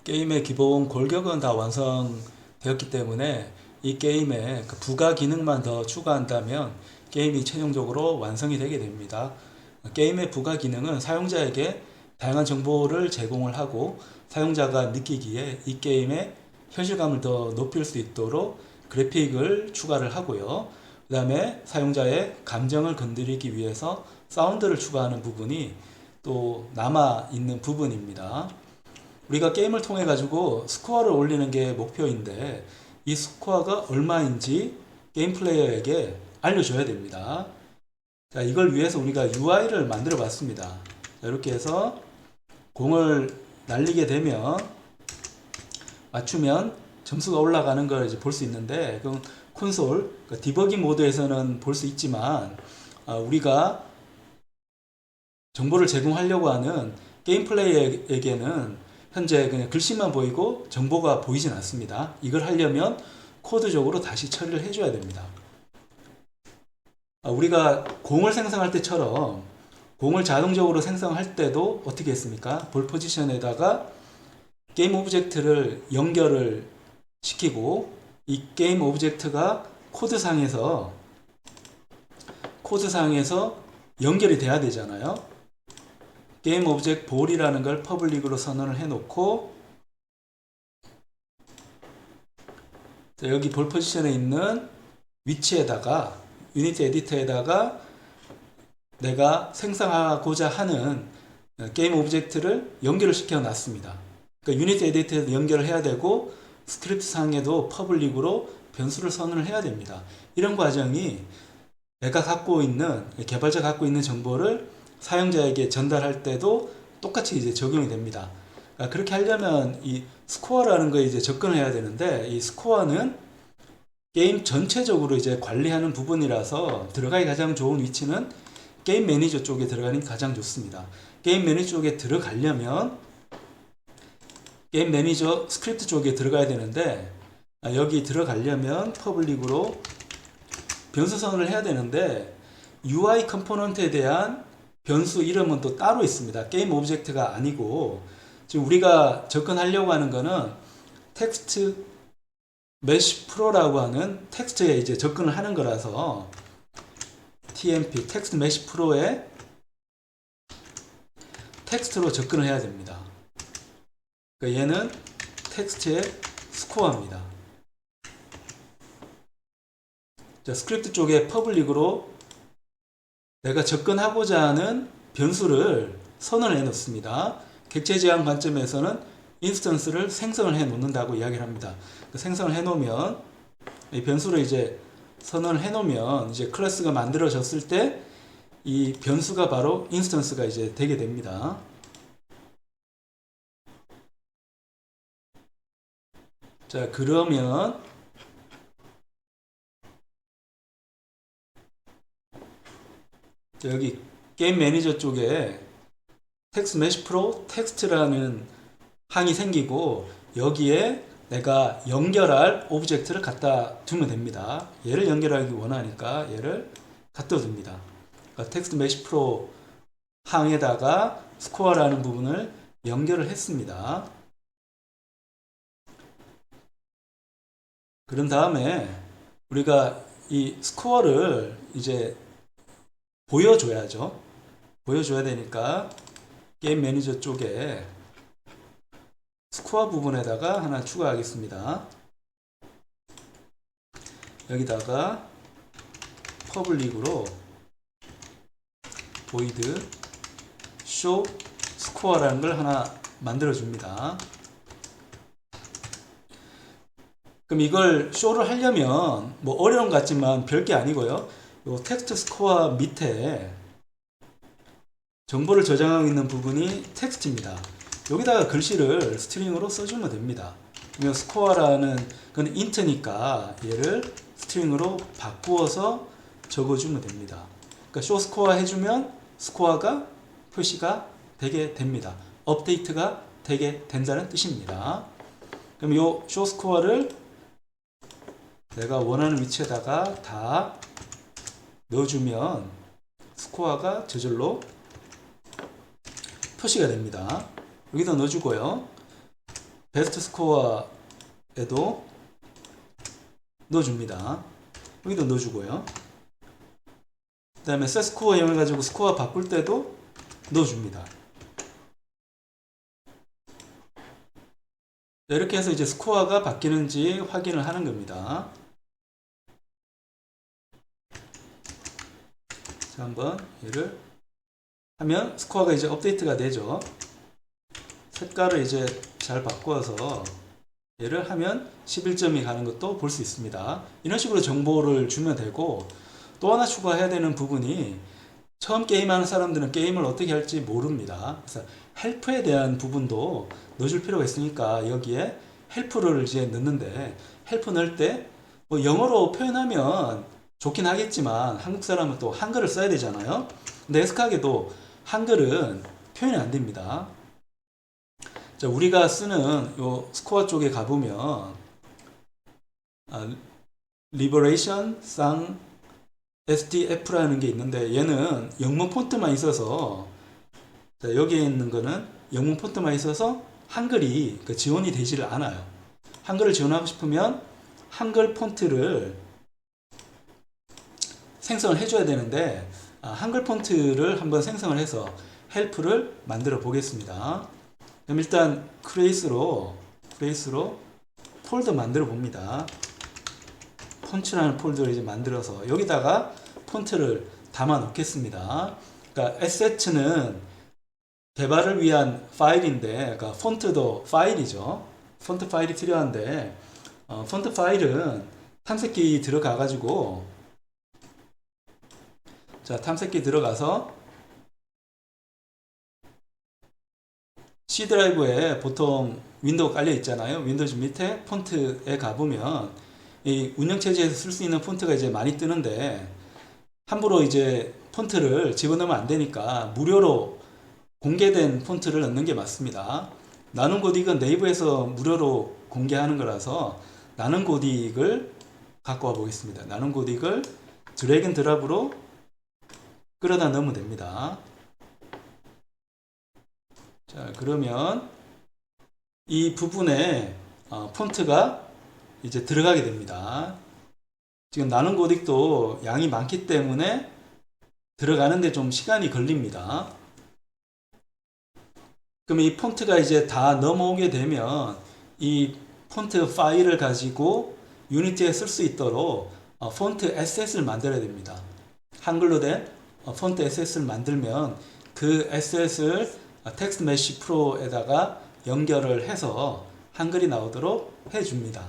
게임의 기본 골격은 다 완성되었기 때문에 이 게임에 그 부가 기능만 더 추가한다면 게임이 최종적으로 완성이 되게 됩니다. 게임의 부가 기능은 사용자에게 다양한 정보를 제공을 하고 사용자가 느끼기에 이 게임의 현실감을 더 높일 수 있도록 그래픽을 추가를 하고요. 그 다음에 사용자의 감정을 건드리기 위해서 사운드를 추가하는 부분이 또 남아 있는 부분입니다. 우리가 게임을 통해 가지고 스코어를 올리는 게 목표인데 이 스코어가 얼마인지 게임 플레이어에게 알려줘야 됩니다. 자, 이걸 위해서 우리가 UI를 만들어 봤습니다. 자, 이렇게 해서 공을 날리게 되면 맞추면 점수가 올라가는 걸 이제 볼 수 있는데 그건 콘솔 그러니까 디버깅 모드에서는 볼 수 있지만 우리가 정보를 제공하려고 하는 게임 플레이어에게는 현재 그냥 글씨만 보이고 정보가 보이진 않습니다. 이걸 하려면 코드적으로 다시 처리를 해줘야 됩니다. 우리가 공을 생성할 때처럼 공을 자동적으로 생성할 때도 어떻게 했습니까? 볼 포지션에다가 게임 오브젝트를 연결을 시키고 이 게임 오브젝트가 코드상에서 연결이 돼야 되잖아요. 게임 오브젝트 볼이라는 걸 퍼블릭으로 선언을 해놓고 여기 볼 포지션에 있는 위치에다가 유니티 에디터에다가 내가 생성하고자 하는 게임 오브젝트를 연결을 시켜 놨습니다. 그러니까 유니티 에디터에도 연결을 해야 되고 스크립트 상에도 퍼블릭으로 변수를 선언을 해야 됩니다. 이런 과정이 내가 갖고 있는 개발자 갖고 있는 정보를 사용자에게 전달할 때도 똑같이 이제 적용이 됩니다. 그렇게 하려면 이 스코어라는 거에 이제 접근을 해야 되는데 이 스코어는 게임 전체적으로 이제 관리하는 부분이라서 들어가기 가장 좋은 위치는 게임 매니저 쪽에 들어가는 게 가장 좋습니다. 게임 매니저 쪽에 들어가려면 게임 매니저 스크립트 쪽에 들어가야 되는데 여기 들어가려면 퍼블릭으로 변수 선언을 해야 되는데 UI 컴포넌트에 대한 변수 이름은 또 따로 있습니다. 게임 오브젝트가 아니고 지금 우리가 접근하려고 하는 거는 텍스트 메쉬 프로라고 하는 텍스트에 이제 접근을 하는 거라서 TMP 텍스트 메쉬 프로에 텍스트로 접근을 해야 됩니다. 그러니까 얘는 텍스트의 스코어입니다. 자, 스크립트 쪽에 퍼블릭으로 내가 접근하고자 하는 변수를 선언을 해 놓습니다. 객체 제한 관점에서는 인스턴스를 생성을 해 놓는다고 이야기를 합니다. 생성을 해 놓으면 이 변수를 이제 선언을 해 놓으면 이제 클래스가 만들어졌을 때 이 변수가 바로 인스턴스가 이제 되게 됩니다. 자, 그러면 자, 여기 게임 매니저 쪽에 텍스트 메쉬 프로 텍스트라는 항이 생기고 여기에 내가 연결할 오브젝트를 갖다 두면 됩니다. 얘를 연결하기 원하니까 얘를 갖다 둡니다. 그러니까 텍스트 메쉬 프로 항에다가 스코어라는 부분을 연결을 했습니다. 그런 다음에 우리가 이 스코어를 이제 보여줘야죠. 보여줘야 되니까 게임 매니저 쪽에 스코어 부분에다가 하나 추가하겠습니다. 여기다가 퍼블릭으로 void show score라는 걸 하나 만들어 줍니다. 그럼 이걸 show를 하려면 뭐 어려운 것 같지만 별게 아니고요. 요 텍스트 스코어 밑에 정보를 저장하고 있는 부분이 텍스트입니다. 여기다가 글씨를 스트링으로 써주면 됩니다. 그러면 스코어라는 건 인트니까 얘를 스트링으로 바꾸어서 적어주면 됩니다. 그러니까 쇼 스코어 해주면 스코어가 표시가 되게 됩니다. 업데이트가 되게 된다는 뜻입니다. 그럼 요 쇼 스코어를 내가 원하는 위치에다가 다 넣어주면 스코어가 저절로 표시가 됩니다. 여기다 넣어주고요. 베스트 스코어에도 넣어줍니다. 여기도 넣어주고요. 그 다음에 셋 스코어 이용해 가지고 스코어 바꿀 때도 넣어줍니다. 이렇게 해서 이제 스코어가 바뀌는지 확인을 하는 겁니다. 자, 한번 얘를 하면 스코어가 이제 업데이트가 되죠. 색깔을 이제 잘 바꿔서 얘를 하면 11점이 가는 것도 볼 수 있습니다. 이런 식으로 정보를 주면 되고, 또 하나 추가해야 되는 부분이 처음 게임하는 사람들은 게임을 어떻게 할지 모릅니다. 그래서 헬프에 대한 부분도 넣어줄 필요가 있으니까 여기에 헬프를 이제 넣는데, 헬프 넣을 때 뭐 영어로 표현하면 좋긴 하겠지만 한국 사람은 또 한글을 써야 되잖아요. 근데 애석하게도 한글은 표현이 안 됩니다. 자, 우리가 쓰는 요 스코어 쪽에 가보면 Liberation Song SDF라는 게 있는데, 얘는 영문 폰트만 있어서, 자, 여기에 있는 거는 영문 폰트만 있어서 한글이 지원이 되지를 않아요. 한글을 지원하고 싶으면 한글 폰트를 생성을 해줘야 되는데, 한글 폰트를 한번 생성을 해서 헬프를 만들어 보겠습니다. 그럼 일단 크레이스로 폴더 만들어 봅니다. 폰트라는 폴더를 이제 만들어서 여기다가 폰트를 담아 놓겠습니다. 그러니까 에셋는 개발을 위한 파일인데, 그러니까 폰트도 파일이죠. 폰트 파일이 필요한데, 폰트 파일은 탐색기 들어가 가지고, 자, 탐색기 들어가서 C 드라이브에 보통 윈도우 깔려 있잖아요. 윈도우즈 밑에 폰트에 가보면 이 운영체제에서 쓸 수 있는 폰트가 이제 많이 뜨는데, 함부로 이제 폰트를 집어넣으면 안 되니까 무료로 공개된 폰트를 넣는 게 맞습니다. 나눔 고딕은 네이버에서 무료로 공개하는 거라서 나눔 고딕을 갖고 와 보겠습니다. 나눔 고딕을 드래그 앤 드랍으로 끌어다 넣으면 됩니다. 자, 그러면 이 부분에 폰트가 이제 들어가게 됩니다. 지금 나눔 고딕도 양이 많기 때문에 들어가는데 좀 시간이 걸립니다. 그럼 이 폰트가 이제 다 넘어오게 되면 이 폰트 파일을 가지고 유니티에 쓸 수 있도록 폰트 에셋을 만들어야 됩니다. 한글로 된 폰트 에셋을 만들면 그 에셋을 텍스트 메시 프로에다가 연결을 해서 한글이 나오도록 해줍니다.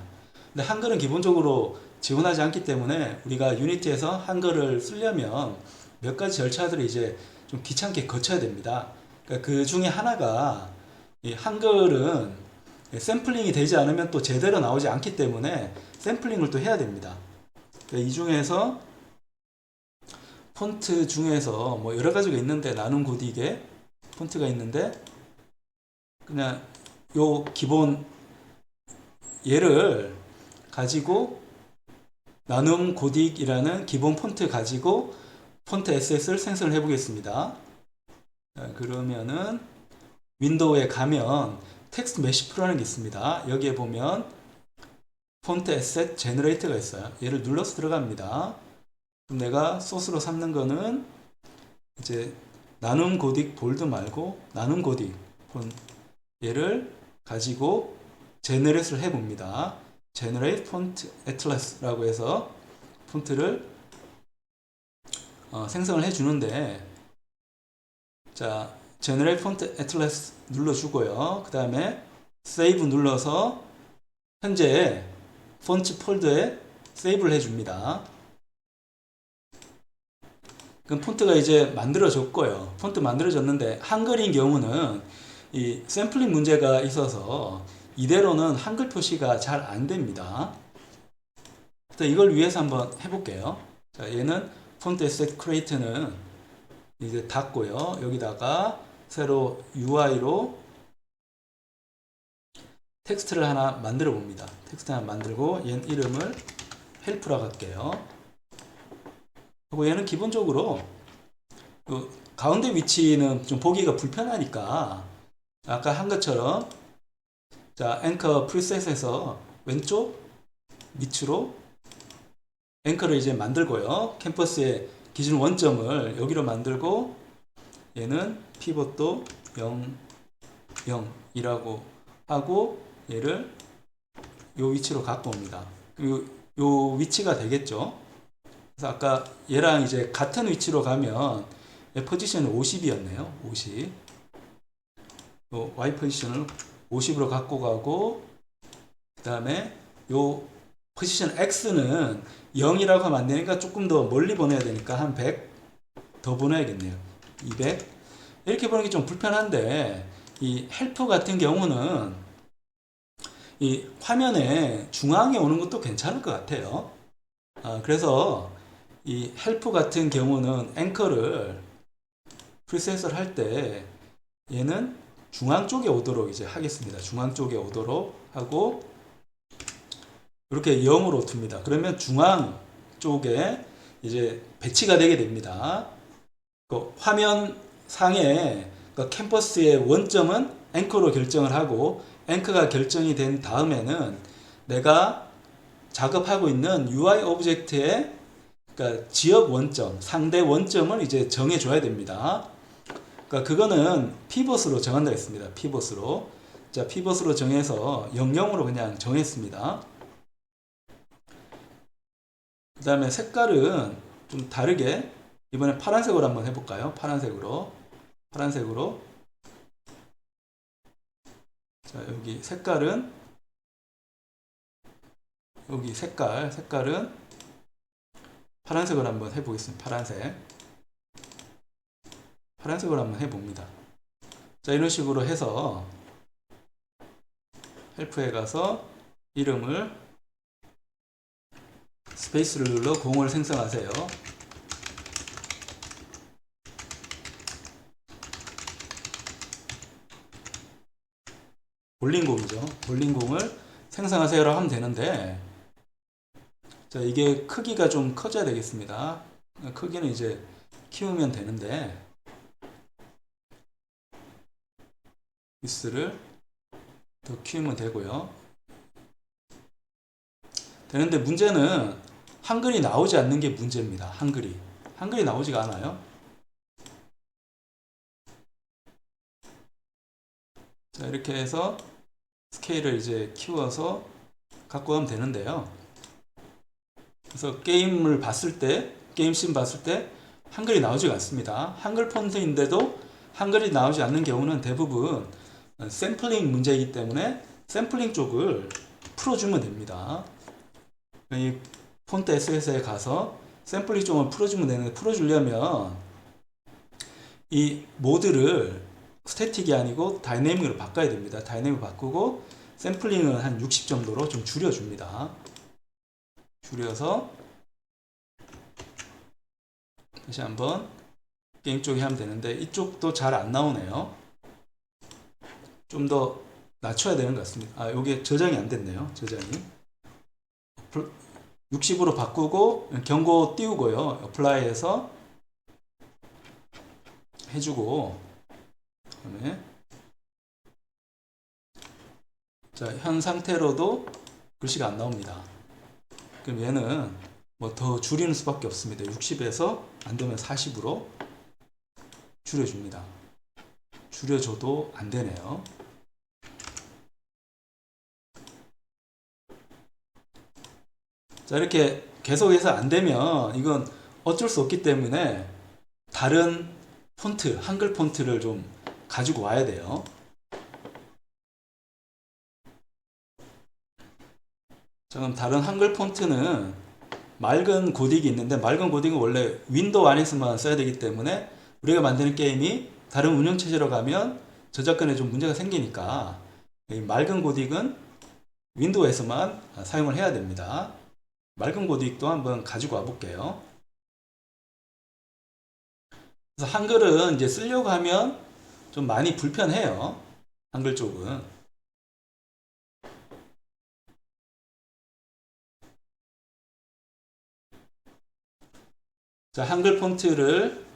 근데 한글은 기본적으로 지원하지 않기 때문에 우리가 유니티에서 한글을 쓰려면 몇 가지 절차들을 이제 좀 귀찮게 거쳐야 됩니다. 그러니까 그 중에 하나가, 이 한글은 샘플링이 되지 않으면 또 제대로 나오지 않기 때문에 샘플링을 또 해야 됩니다. 그러니까 이 중에서 폰트 중에서 뭐 여러 가지가 있는데, 나눔 고딕에 폰트가 있는데, 그냥 요 기본 얘를 가지고 나눔 고딕이라는 기본 폰트 가지고 폰트 에셋을 생성을 해 보겠습니다. 그러면은 윈도우에 가면 텍스트 메시 프로라는 게 있습니다. 여기에 보면 폰트 에셋 제너레이터가 있어요. 얘를 눌러서 들어갑니다. 그럼 내가 소스로 삼는 거는 이제 나눔 고딕 볼드 말고 나눔 고딕 얘를 가지고 제너레이트를 해봅니다. 제너레이트 폰트 애틀라스라고 해서 폰트를 생성을 해주는데, 자, 제너레이트 폰트 애틀라스 눌러주고요. 그 다음에 세이브 눌러서 현재 폰트 폴더에 세이브를 해줍니다. 그럼 폰트가 이제 만들어졌고요. 폰트 만들어졌는데 한글인 경우는 이 샘플링 문제가 있어서 이대로는 한글 표시가 잘 안 됩니다. 이걸 위해서 한번 해볼게요. 자, 얘는 폰트 에셋 크리에이트는 이제 닫고요. 여기다가 새로 UI로 텍스트를 하나 만들어 봅니다. 텍스트 하나 만들고 얘는 이름을 헬프라고 할게요. 그리고 얘는 기본적으로 그 가운데 위치는 좀 보기가 불편하니까 아까 한 것처럼 자, 앵커 프리셋에서 왼쪽 밑으로 앵커를 이제 만들고요. 캠퍼스의 기준 원점을 여기로 만들고 얘는 피벗도 0, 0이라고 하고 얘를 요 위치로 갖고 옵니다. 요 위치가 되겠죠. 그래서 아까 얘랑 이제 같은 위치로 가면 얘 포지션은 50이었네요. 50. 요 Y 포지션을 50으로 갖고 가고 그 다음에 요 포지션 X는 0이라고 하면 안 되니까 조금 더 멀리 보내야 되니까 한 100 더 보내야겠네요. 200 이렇게 보는 게 좀 불편한데 이 헬프 같은 경우는 이 화면에 중앙에 오는 것도 괜찮을 것 같아요. 그래서 이 헬프 같은 경우는 앵커를 프리셋을 할 때 얘는 중앙 쪽에 오도록 이제 하겠습니다. 중앙 쪽에 오도록 하고 이렇게 0으로 둡니다. 그러면 중앙 쪽에 이제 배치가 되게 됩니다. 그 화면 상에 그 캠퍼스의 원점은 앵커로 결정을 하고 앵커가 결정이 된 다음에는 내가 작업하고 있는 UI 오브젝트의 그러니까 지역 원점, 상대 원점을 이제 정해줘야 됩니다. 그러니까 그거는 피벗으로 정한다 했습니다. 피벗으로. 자, 피벗으로 정해서 00으로 그냥 정했습니다. 그 다음에 색깔은 좀 다르게 이번에 파란색으로 한번 해볼까요? 파란색으로. 자, 여기 색깔은 여기 색깔은 파란색으로 한번 해보겠습니다. 파란색으로 한번 해봅니다. 자, 이런 식으로 해서 헬프에 가서 이름을 스페이스를 눌러 공을 생성하세요. 볼링공이죠. 볼링공을 생성하세요라고 하면 되는데 자, 이게 크기가 좀 커져야 되겠습니다. 크기는 이제 키우면 되는데 위스를 더 키우면 되고요. 되는데 문제는 한글이 나오지 않는 게 문제입니다. 한글이 나오지가 않아요. 자, 이렇게 해서 스케일을 이제 키워서 갖고 가면 되는데요. 그래서 게임을 봤을 때, 게임씬 봤을 때 한글이 나오지가 않습니다. 한글 폰트인데도 한글이 나오지 않는 경우는 대부분 샘플링 문제이기 때문에 샘플링 쪽을 풀어주면 됩니다. 이 폰트 SS에 가서 샘플링 쪽을 풀어주면 되는데 풀어주려면 이 모드를 스태틱이 아니고 다이내믹으로 바꿔야 됩니다. 다이내믹 바꾸고 샘플링은 한 60 정도로 좀 줄여줍니다. 줄여서 다시 한번 게임 쪽에 하면 되는데 이쪽도 잘 안 나오네요. 좀 더 낮춰야 되는 것 같습니다. 요게 저장이 안 됐네요. 저장이 60으로 바꾸고 경고 띄우고요. 어플라이에서 해주고 그다음에 자, 현 상태로도 글씨가 안 나옵니다. 그럼 얘는 뭐 더 줄이는 수밖에 없습니다. 60에서 안 되면 40으로 줄여줍니다. 줄여줘도 안 되네요. 자, 이렇게 계속해서 안 되면 이건 어쩔 수 없기 때문에 다른 폰트, 한글 폰트를 좀 가지고 와야 돼요. 자, 그럼 다른 한글 폰트는 맑은 고딕이 있는데 맑은 고딕은 원래 윈도우 안에서만 써야 되기 때문에 우리가 만드는 게임이 다른 운영체제로 가면 저작권에 좀 문제가 생기니까 이 맑은 고딕은 윈도우에서만 사용을 해야 됩니다. 맑은 고딕도 한번 가지고 와 볼게요. 그래서 한글은 이제 쓰려고 하면 좀 많이 불편해요. 한글 쪽은. 자, 한글 폰트를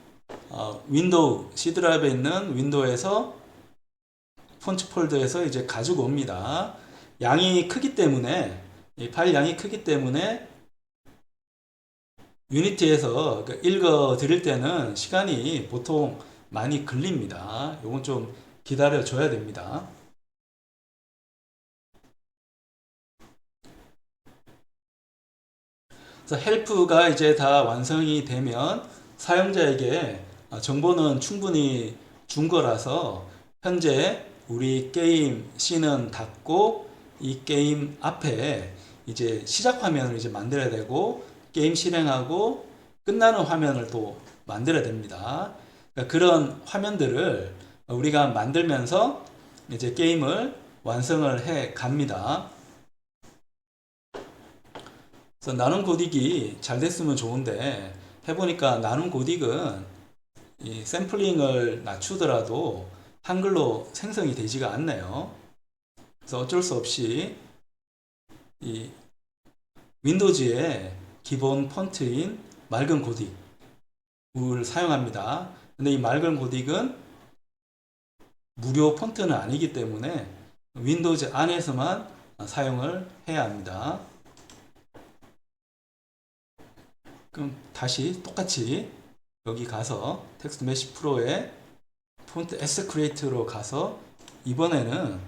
윈도우 C 드라이브에 있는 윈도우에서 폰트 폴더에서 이제 가지고 옵니다. 양이 크기 때문에, 이 파일 양이 크기 때문에 유니티에서 읽어 드릴 때는 시간이 보통 많이 걸립니다. 요건 좀 기다려 줘야 됩니다. 그래서 헬프가 이제 다 완성이 되면 사용자에게 정보는 충분히 준 거라서 현재 우리 게임 C는 닫고 이 게임 앞에 이제 시작 화면을 이제 만들어야 되고 게임 실행하고 끝나는 화면을 또 만들어야 됩니다. 그러니까 그런 화면들을 우리가 만들면서 이제 게임을 완성을 해 갑니다. 그래서 나눔 코딩이 잘 됐으면 좋은데 해보니까 나눔 코딩은 이 샘플링을 낮추더라도 한글로 생성이 되지가 않네요. 그래서 어쩔 수 없이 이 윈도우즈의 기본 폰트인 맑은 고딕을 사용합니다. 근데 이 맑은 고딕은 무료 폰트는 아니기 때문에 윈도우즈 안에서만 사용을 해야 합니다. 그럼 다시 똑같이 여기 가서 텍스트 메시 프로에 폰트 에셋 크리에이트로 가서 이번에는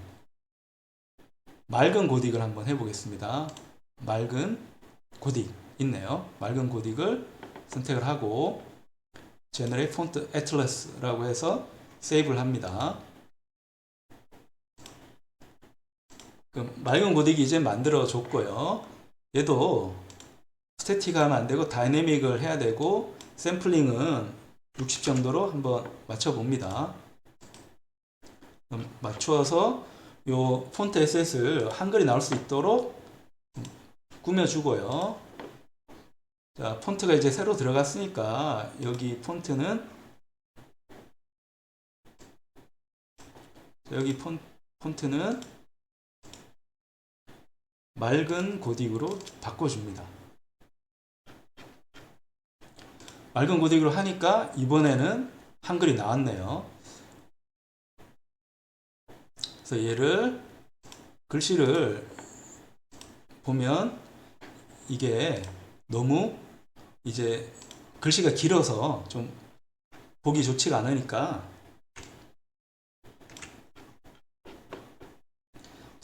맑은 고딕을 한번 해보겠습니다. 맑은 고딕 있네요. 맑은 고딕을 선택을 하고 Generate Font Atlas라고 해서 세이브를 합니다. 그럼 맑은 고딕이 이제 만들어 줬고요. 얘도 스태틱 하면 안 되고 다이내믹을 해야 되고 샘플링은 60 정도로 한번 맞춰 봅니다. 맞추어서 요 폰트 에셋을 한글이 나올 수 있도록 꾸며주고요. 자, 폰트가 이제 새로 들어갔으니까 여기 폰트는 여기 폰트는 맑은 고딕으로 바꿔줍니다. 맑은 고딕으로 하니까 이번에는 한글이 나왔네요. 그래서 얘를 글씨를 보면 이게 너무 이제 글씨가 길어서 좀 보기 좋지가 않으니까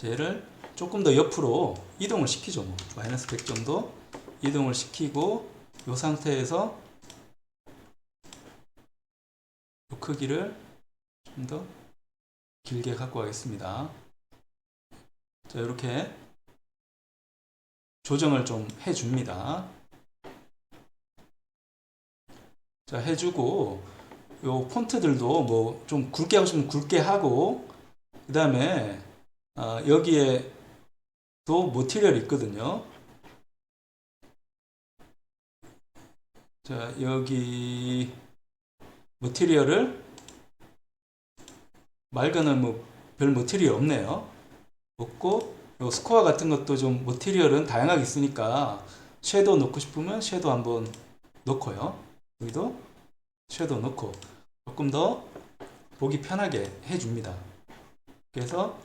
얘를 조금 더 옆으로 이동을 시키죠. 뭐. 마이너스 100 정도 이동을 시키고 이 상태에서 이 크기를 좀 더 길게 갖고 가겠습니다. 자, 이렇게 조정을 좀 해줍니다. 자, 해주고 요 폰트들도 뭐 좀 굵게 하고 싶으면 굵게 하고 그 다음에 여기에 또 머티리얼이 있거든요. 자, 여기 머티리얼을 맑은 뭐 별 머티리얼 없네요. 없고 요 스코어 같은 것도 좀 머티리얼은 다양하게 있으니까 섀도우 넣고 싶으면 섀도우 한번 넣고요. 여기도 섀도우 넣고 조금 더 보기 편하게 해줍니다. 그래서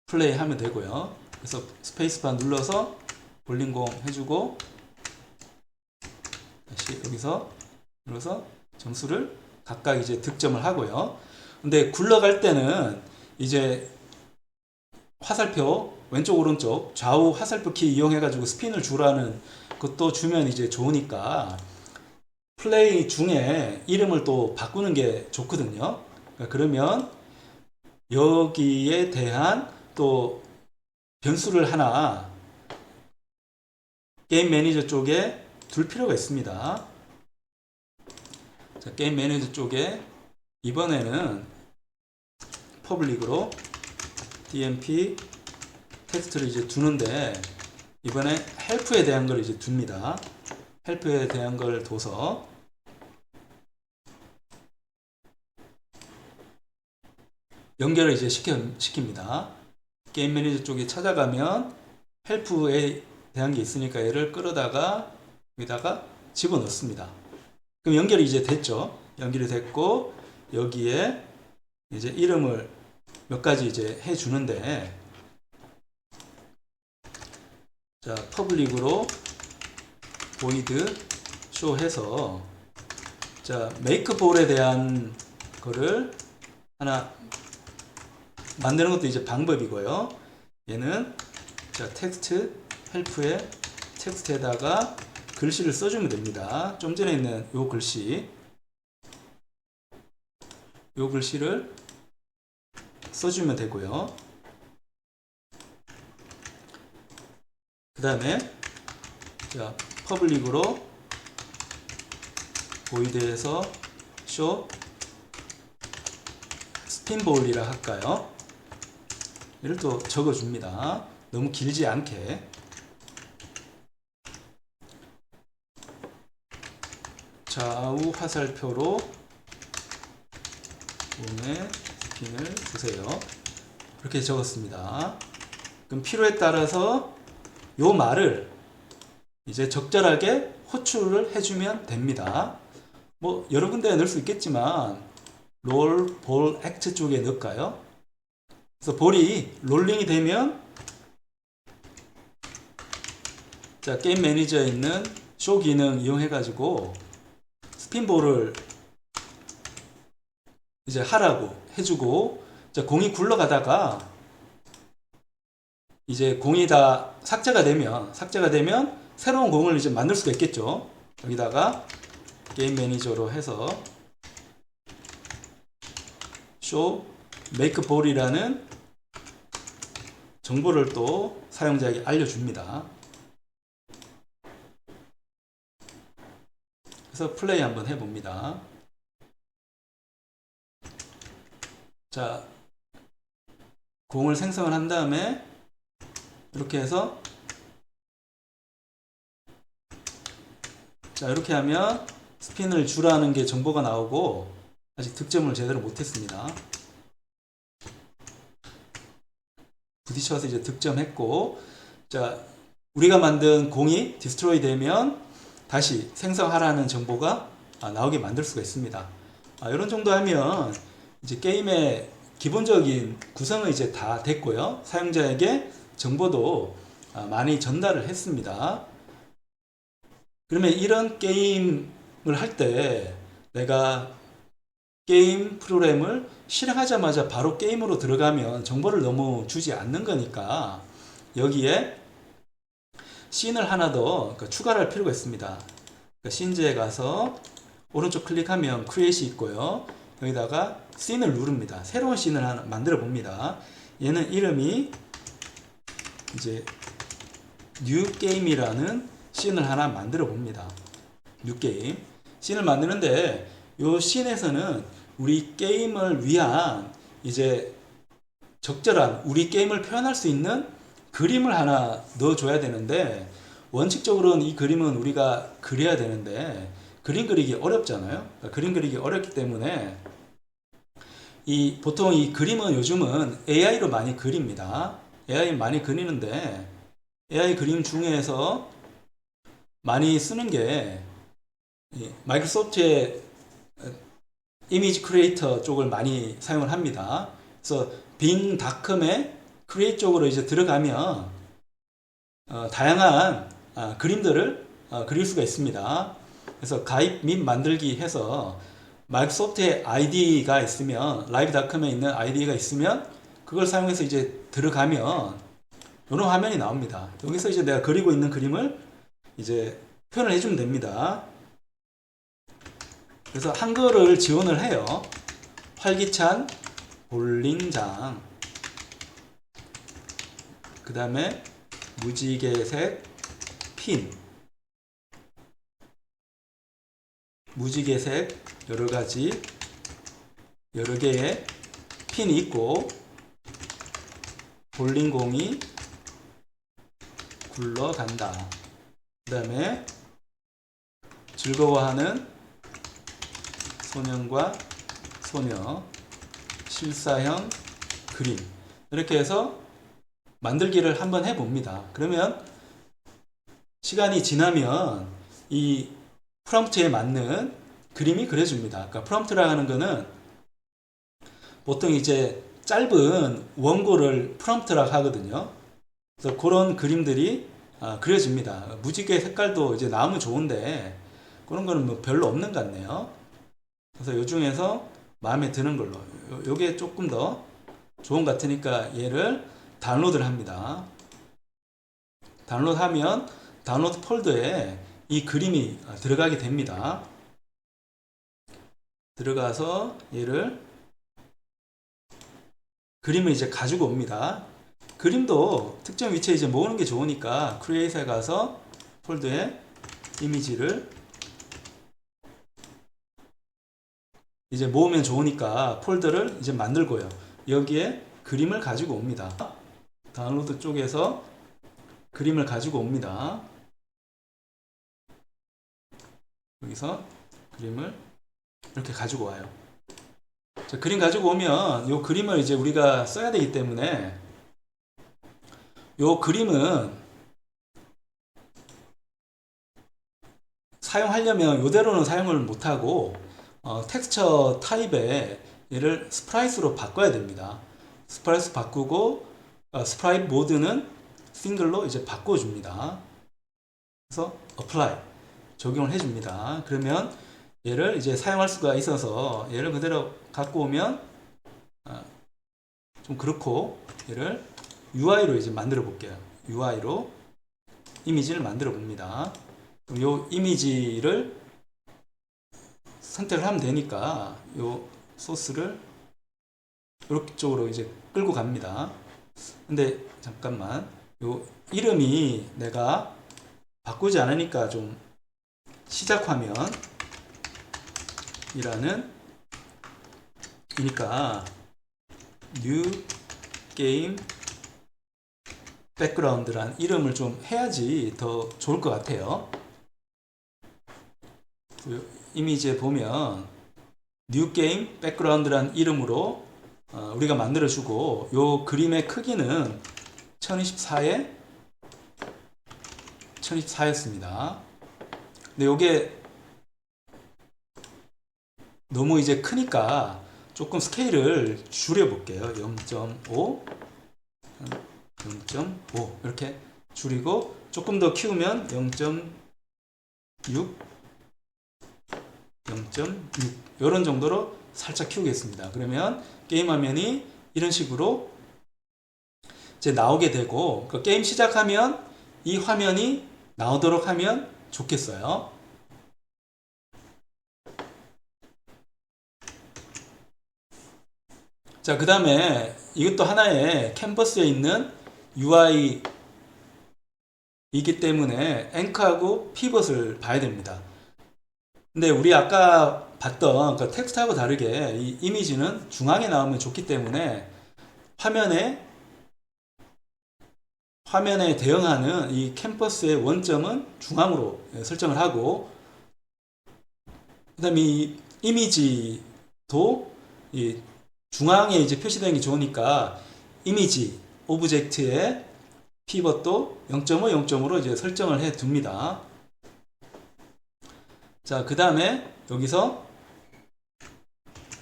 플레이 하면 되고요. 그래서 스페이스바 눌러서 볼링공 해주고 다시 여기서 눌러서 점수를 각각 이제 득점을 하고요. 근데 굴러갈 때는 이제 화살표 왼쪽 오른쪽 좌우 화살표 키 이용해 가지고 스핀을 주라는 것도 주면 이제 좋으니까 플레이 중에 이름을 또 바꾸는 게 좋거든요. 그러면 여기에 대한 또 변수를 하나 게임 매니저 쪽에 둘 필요가 있습니다. 자, 게임 매니저 쪽에 이번에는 퍼블릭으로 DMP 텍스트를 이제 두는데 이번에 헬프에 대한 걸 이제 둡니다. 헬프에 대한 걸 둬서 연결을 이제 시킵니다. 게임 매니저 쪽에 찾아가면 헬프에 대한 게 있으니까 얘를 끌어다가 여기다가 집어넣습니다. 그럼 연결이 이제 됐죠. 연결이 됐고 여기에 이제 이름을 몇 가지 이제 해 주는데, 자, 퍼블릭으로 void show 해서, 자, make ball에 대한 거를 하나 만드는 것도 이제 방법이고요. 얘는 자, 텍스트 헬프에 텍스트에다가 글씨를 써주면 됩니다. 좀 전에 있는 요 글씨, 요 글씨를 써주면 되고요. 그 다음에 자, 퍼블릭으로 void에서 show 스핀볼이라 할까요? 얘를 또 적어줍니다. 너무 길지 않게. 좌우 화살표로 공에 스핀을 주세요. 그렇게 적었습니다. 그럼 필요에 따라서 요 말을 이제 적절하게 호출을 해주면 됩니다. 뭐 여러 군데에 넣을 수 있겠지만 롤, 볼, 액트 쪽에 넣을까요? 그래서 볼이 롤링이 되면 자, 게임 매니저에 있는 쇼 기능 이용해 가지고 스핀볼을 이제 하라고 해주고, 자, 공이 굴러가다가 이제 공이 다 삭제가 되면 새로운 공을 이제 만들 수가 있겠죠. 여기다가 게임 매니저로 해서 show make ball이라는 정보를 또 사용자에게 알려줍니다. 그래서 플레이 한번 해봅니다. 자, 공을 생성을 한 다음에 이렇게 해서, 자, 이렇게 하면 스핀을 주라는 게 정보가 나오고 아직 득점을 제대로 못했습니다. 부딪혀서 이제 득점했고, 자, 우리가 만든 공이 디스트로이 되면 다시 생성하라는 정보가 나오게 만들 수가 있습니다. 이런 정도 하면 이제 게임의 기본적인 구성은 이제 다 됐고요. 사용자에게 정보도 많이 전달을 했습니다. 그러면 이런 게임을 할 때 내가 게임 프로그램을 실행하자마자 바로 게임으로 들어가면 정보를 너무 주지 않는 거니까 여기에 씬을 하나 더 추가를 할 필요가 있습니다. 씬즈에 가서 오른쪽 클릭하면 크리에이트이 있고요. 여기다가 씬을 누릅니다. 새로운 씬을 하나 만들어 봅니다. 얘는 이름이 이제 뉴 게임이라는 씬을 하나 만들어 봅니다. 뉴 게임 씬을 만드는데 요 씬에서는 우리 게임을 위한 이제 적절한 우리 게임을 표현할 수 있는 그림을 하나 넣어줘야 되는데, 원칙적으로는 이 그림은 우리가 그려야 되는데 그림 그리기 어렵잖아요. 그러니까 그림 그리기 어렵기 때문에 보통 이 그림은 요즘은 AI로 많이 그립니다. AI 많이 그리는데 AI 그림 중에서 많이 쓰는 게 마이크로소프트의 이미지 크리에이터 쪽을 많이 사용을 합니다. 그래서 빙닷컴의 크리에이트 쪽으로 이제 들어가면 다양한 그림들을 그릴 수가 있습니다. 그래서 가입 및 만들기 해서 마이크로소프트의 아이디가 있으면, 라이브닷컴에 있는 아이디가 있으면 그걸 사용해서 이제 들어가면 이런 화면이 나옵니다. 여기서 이제 내가 그리고 있는 그림을 이제 표현을 해주면 됩니다. 그래서 한글을 지원을 해요. 활기찬 볼링장, 그 다음에 무지개색 핀, 무지개색 여러 개의 핀이 있고 볼링공이 굴러간다. 그 다음에 즐거워하는 소년과 소녀, 실사형 그림, 이렇게 해서 만들기를 한번 해봅니다. 그러면 시간이 지나면 이 프롬프트에 맞는 그림이 그려집니다. 그러니까 프롬프트라는 거는 보통 이제 짧은 원고를 프롬프트라고 하거든요. 그래서 그런 그림들이 그려집니다. 무지개 색깔도 이제 나오면 좋은데 그런 거는 뭐 별로 없는 것 같네요. 그래서 요 중에서 마음에 드는 걸로 요게 조금 더 좋은 것 같으니까 얘를 다운로드를 합니다. 다운로드하면 다운로드 폴더에 이 그림이 들어가게 됩니다. 들어가서 얘를 그림을 이제 가지고 옵니다. 그림도 특정 위치에 이제 모으는 게 좋으니까 크리에이트에 가서 폴더에 이미지를 이제 모으면 좋으니까 폴더를 이제 만들고요. 여기에 그림을 가지고 옵니다. 다운로드 쪽에서 그림을 가지고 옵니다. 여기서 그림을 이렇게 가지고 와요. 자, 그림 가지고 오면 이 그림을 이제 우리가 써야 되기 때문에 이 그림은 사용하려면 이대로는 사용을 못하고 텍스처 타입에 얘를 스프라이트로 바꿔야 됩니다. 스프라이트 바꾸고 스프라이트 모드는 싱글로 이제 바꿔줍니다. 그래서 apply 적용을 해줍니다. 그러면 얘를 이제 사용할 수가 있어서 얘를 그대로 갖고 오면 좀 그렇고 얘를 UI로 이제 만들어 볼게요. UI로 이미지를 만들어 봅니다. 이 이미지를 선택을 하면 되니까 이 소스를 이렇게 쪽으로 이제 끌고 갑니다. 근데 잠깐만, 요 이름이 내가 바꾸지 않으니까 좀 시작 화면 이라는 이니까 new game background라는 이름을 좀 해야지 더 좋을 것 같아요. 이미지에 보면 new game background라는 이름으로 우리가 만들어주고 요 그림의 크기는 1024에 1024였습니다. 근데 요게 너무 이제 크니까 조금 스케일을 줄여볼게요. 0.5 0.5 이렇게 줄이고 조금 더 키우면 0.6 0.6 이런 정도로 살짝 키우겠습니다. 그러면 게임 화면이 이런 식으로 이제 나오게 되고 그 게임 시작하면 이 화면이 나오도록 하면 좋겠어요. 자, 그 다음에 이것도 하나의 캔버스에 있는 UI이기 때문에 앵커하고 피벗을 봐야 됩니다. 근데 우리 아까 봤던 그 텍스트하고 다르게 이 이미지는 중앙에 나오면 좋기 때문에 화면에 대응하는 이 캔버스의 원점은 중앙으로 설정을 하고, 그 다음에 이 이미지도 이 중앙에 이제 표시되는 게 좋으니까 이미지 오브젝트의 피벗도 0.5, 0.5로 이제 설정을 해 둡니다. 자, 그 다음에 여기서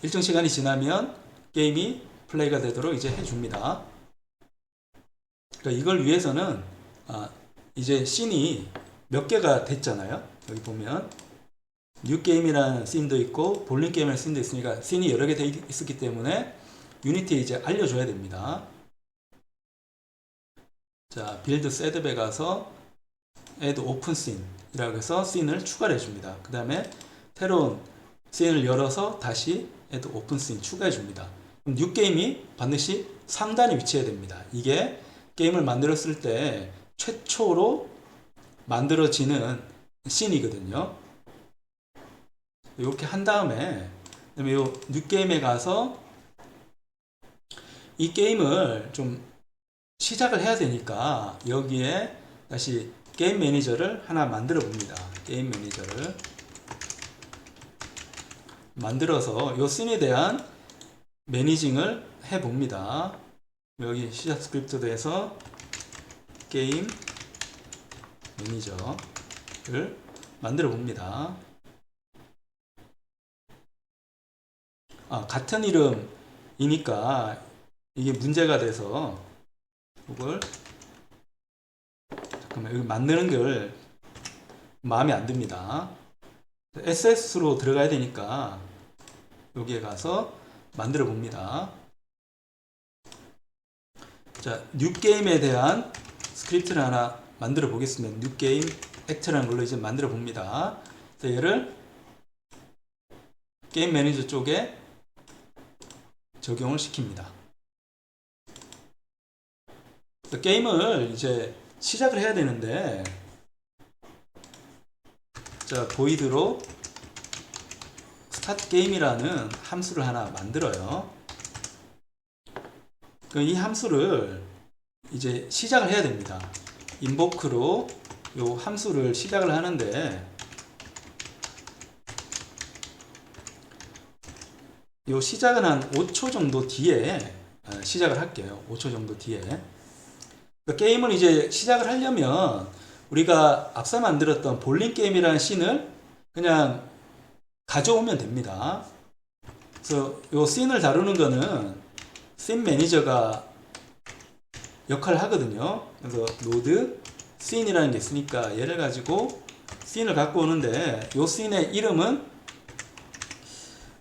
일정 시간이 지나면 게임이 플레이가 되도록 이제 해줍니다. 그러니까 이걸 위해서는 이제 씬이 몇 개가 됐잖아요. 여기 보면 뉴 게임이라는 씬도 있고 볼링 게임이라는 씬도 있으니까 씬이 여러 개 돼 있었기 때문에 유니티에 이제 알려줘야 됩니다. 자, 빌드 셋업에 가서 add open scene 이라고 해서 씬을 추가를 해줍니다. 그 다음에 새로운 씬을 열어서 다시 add open scene 추가해 줍니다. 그럼 뉴 게임이 반드시 상단에 위치해야 됩니다. 이게 게임을 만들었을 때 최초로 만들어지는 씬이거든요. 이렇게 한 다음에 그다음에 요 뉴 게임에 가서 이 게임을 좀 시작을 해야 되니까 여기에 다시 게임 매니저를 하나 만들어 봅니다. 게임 매니저를 만들어서 이 씬에 대한 매니징을 해 봅니다. 여기 시작 스크립트에서 게임 매니저를 만들어 봅니다. 같은 이름 이니까 이게 문제가 돼서 이걸 잠깐만 여기 만드는 걸 마음에 안 듭니다. SS로 들어가야 되니까 여기에 가서 만들어 봅니다. 자, 뉴게임에 대한 스크립트를 하나 만들어 보겠습니다. 뉴게임 액트라는 걸로 이제 만들어 봅니다. 얘를 게임 매니저 쪽에 적용을 시킵니다. 게임을 이제 시작을 해야 되는데, 자, 보이드로 스타트 게임이라는 함수를 하나 만들어요. 이 함수를 이제 시작을 해야 됩니다. 인보크로 요 함수를 시작을 하는데, 요 시작은 한 5초 정도 뒤에 시작을 할게요. 5초 정도 뒤에. 게임을 이제 시작을 하려면 우리가 앞서 만들었던 볼링 게임이라는 씬을 그냥 가져오면 됩니다. 그래서 요 씬을 다루는 거는 씬 매니저가 역할을 하거든요. 그래서 노드 씬이라는 게 있으니까 얘를 가지고 씬을 갖고 오는데, 요 씬의 이름은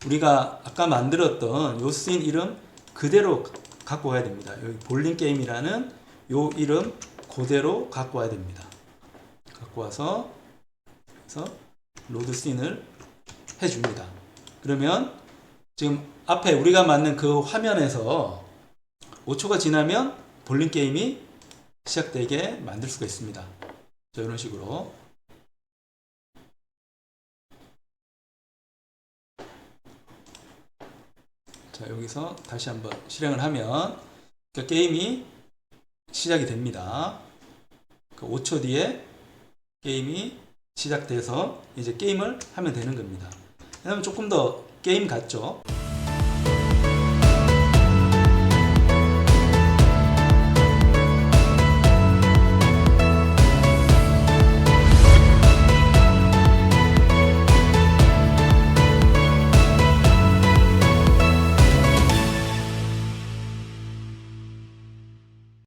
우리가 아까 만들었던 요 씬 이름 그대로 갖고 와야 됩니다. 여기 볼링 게임이라는 요 이름 그대로 갖고 와야 됩니다. 갖고 와서 그래서 로드 씬을 해줍니다. 그러면 지금 앞에 우리가 만든 그 화면에서 5초가 지나면 볼링 게임이 시작되게 만들 수가 있습니다. 자, 이런 식으로. 자, 여기서 다시 한번 실행을 하면 게임이 시작이 됩니다. 5초 뒤에 게임이 시작돼서 이제 게임을 하면 되는 겁니다. 그러면 조금 더 게임 같죠?